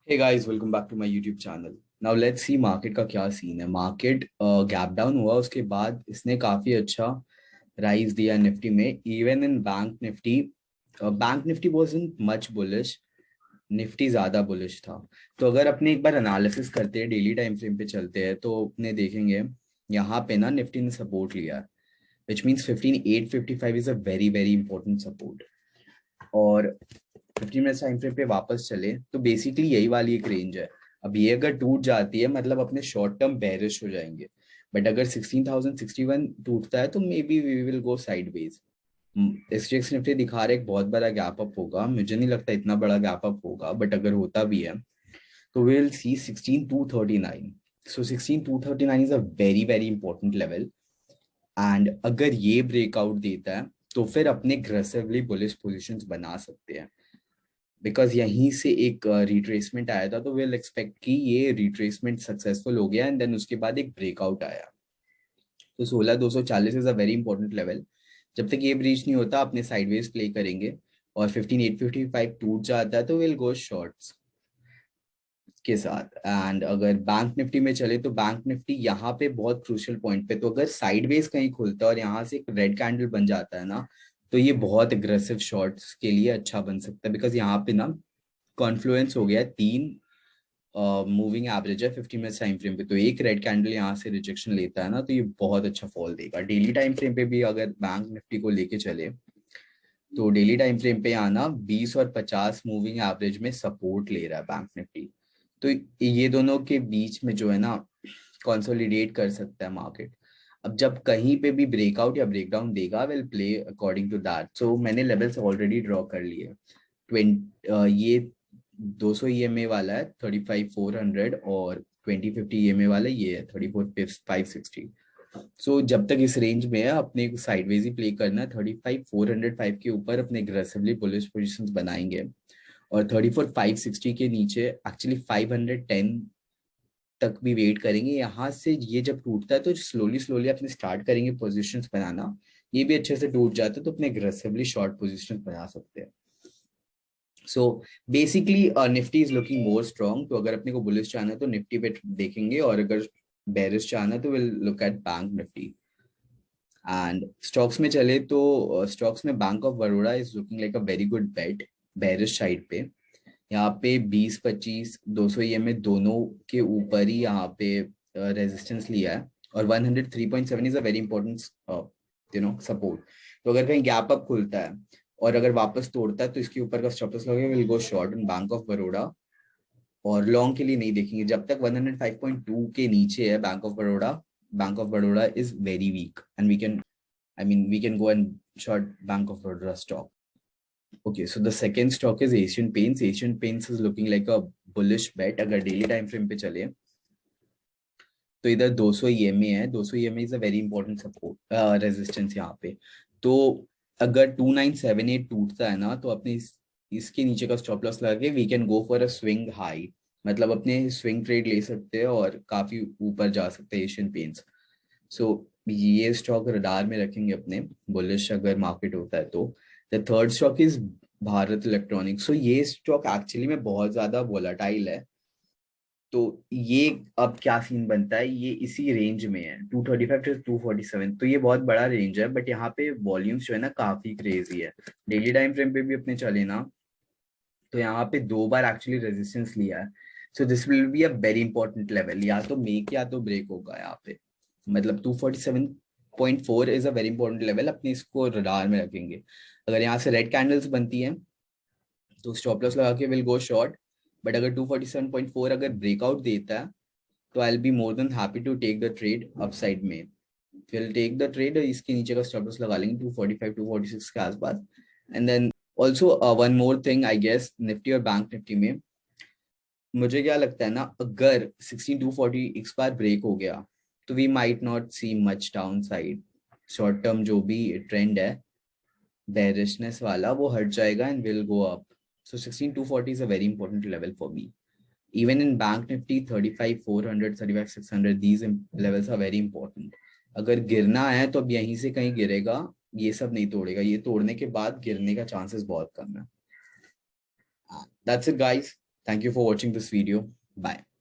Hey guys, welcome back to my YouTube channel. Now let's see market का क्या scene है। Market gap down हुआ, उसके बाद इसने काफी अच्छा राइज दिया निफ्टी में। Even in bank Nifty wasn't much bullish, Nifty ज्यादा बुलिश था। तो अगर अपने एक बार एनालिसिस करते हैं, डेली टाइम फ्रेम पे चलते हैं, तो अपने देखेंगे यहाँ पे ना निफ्टी ने सपोर्ट लिया है, which means 15855 is a very very important support. और 15 मिनट टाइम फ्रेम पे वापस चले तो बेसिकली यही वाली एक रेंज है। अब ये अगर टूट जाती है मतलब अपने शॉर्ट टर्म बेरिश हो जाएंगे। बट अगर 16,061 टूटता है तो may be we will go sideways. SGX Nifty दिखा रहा है एक बहुत बड़ा गैप अप होगा, मुझे नहीं लगता इतना बड़ा गैप अप होगा, बट अगर होता भी है तो we will see 16,239। So 16,239 is a very very important level. And अगर ये ब्रेकआउट देता है तो फिर अपने एग्रेसिवली बुलिश पोजिशंस बना सकते हैं। बिकॉज यहीं से एक रिट्रेसमेंट आया था, तो विल एक्सपेक्ट कि ये रिट्रेसमेंट सक्सेसफुल हो गया एंड देन उसके बाद एक ब्रेकआउट आया। तो 16,240 is a very important level. जब तक ये ब्रीच नहीं होता अपने साइडवेज प्ले करेंगे। और 15,855 टूट जाता है तो विल गो शॉर्ट्स के साथ। एंड अगर बैंक निफ्टी में चले तो बैंक निफ्टी यहाँ पे बहुत क्रूशियल पॉइंट पे, तो अगर साइडवेज कहीं खुलता है और यहाँ से एक रेड कैंडल बन जाता है ना, तो ये बहुत एग्रेसिव शॉर्ट्स के लिए अच्छा बन सकता है। बिकॉज यहाँ पे ना कॉन्फ्लुएंस हो गया है तीन मूविंग एवरेज है 50 मिनट टाइम फ्रेम पे। तो एक रेड कैंडल यहाँ से रिजेक्शन लेता है ना, तो ये बहुत अच्छा फॉल देगा। डेली टाइम फ्रेम पे भी अगर बैंक निफ्टी को लेके चले तो डेली टाइम फ्रेम पे आना 20 और 50 मूविंग एवरेज में सपोर्ट ले रहा है बैंक निफ्टी। तो ये दोनों के बीच में जो है ना कंसोलिडेट कर सकता है मार्केट। अब जब कहीं पे भी ब्रेकआउट या ब्रेकडाउन देगा, will play according to that. So मैंने लेवल्स ऑलरेडी ड्रॉ कर लिए। 20 ये 200 ईएमए वाला है 35,400, और 2050 ईएमए वाला ये है 34,560। सो जब तक इस रेंज में है अपने साइडवेज ही प्ले करना है। 35,405 के ऊपर अपने एग्रेसिवली बुलिश पोजीशंस बनाएंगे। और 34,560 के नीचे एक्चुअली 510 तक भी वेट करेंगे। यहाँ से ये जब टूटता है तो स्लोली स्लोली अपने स्टार्ट करेंगे पोजीशंस बनाना। ये भी अच्छे से टूट जाता है तो अपने एग्रेसिवली शॉर्ट पोजीशंस बना सकते हैं। So basically Nifty is looking more strong. तो अगर अपने को बुलिश चाहना है तो निफ्टी पे देखेंगे, और अगर बेरिश चाहना है तो will look at bank Nifty. And stocks में चले तो स्टॉक्स में bank of Baroda is looking like a very good bet bearish side पे। यहाँ पे 20-25 200 ईएमए दोनों के ऊपर ही यहाँ पे रेजिस्टेंस लिया है। और 103.7 is a very important support. तो अगर कहीं गैप अप खुलता है और अगर वापस तोड़ता है तो इसके ऊपर का स्टॉप लॉस लगेगा, will go short in bank of Baroda. और लॉन्ग के लिए नहीं देखेंगे जब तक 105.2 के नीचे है bank of Baroda. Bank of Baroda is very weak and we can go and short Bank of Baroda stock. Okay, so the second stock is Asian Paints. Asian Paints is looking like a bullish bet अगर daily time frame पे चले तो इधर 200 EMA है। 200 EMA is a very important support resistance यहाँ पे। तो अगर 2978 टूटता है ना तो अपने इसके नीचे का स्टॉप लॉस लगा के we can go for a swing high. मतलब अपने स्विंग ट्रेड ले सकते हैं और काफी ऊपर जा सकते हैं एशियन पेंट्स। सो ये स्टॉक रडार में रखेंगे अपने, बुलिश अगर मार्केट होता है तो। The third stock is Bharat electronics. So ये स्टॉक एक्चुअली में बहुत ज्यादा वोलाटाइल है। तो ये अब क्या सीन बनता है, ये इसी रेंज में है 235 to 247। तो ये बहुत बड़ा रेंज है, बट यहाँ पे वॉल्यूम्स जो है ना काफी क्रेजी है। डेली टाइम फ्रेम पे भी अपने चले ना तो यहाँ पे दो बार एक्चुअली रेजिस्टेंस लिया है। So this will be a very important level, या तो मेक या तो ब्रेक होगा यहाँ पे। मतलब 247.4 is a very important level, अपने इसको रडार में रखेंगे। अगर यहाँ से रेड कैंडल्स बनती हैं तो स्टॉप लॉस लगा के विल गो शॉर्ट। बट अगर 247.4 अगर ब्रेकआउट देता है तो I will be more than happy to take the trade upside में। विल टेक द ट्रेड, इसके नीचे का स्टॉप लॉस लगा लेंगे 245 246 के आसपास। And then also one more thing I guess, Nifty और बैंक निफ्टी में मुझे क्या लगता है ना, अगर 16240 इस बार ब्रेक हो गया तो we might not see much downside. Short term जो भी ट्रेंड है बेरिशनेस वाला वो हट जाएगा and will go up. So 16240 is a very important level for me. Even in bank Nifty 35,400 35,600 these levels are very important. अगर गिरना है तो अब यहीं से कहीं गिरेगा, ये सब नहीं तोड़ेगा। ये तोड़ने के बाद गिरने का चांसेस बहुत कम है। That's it guys. Thank you for watching this video. Bye.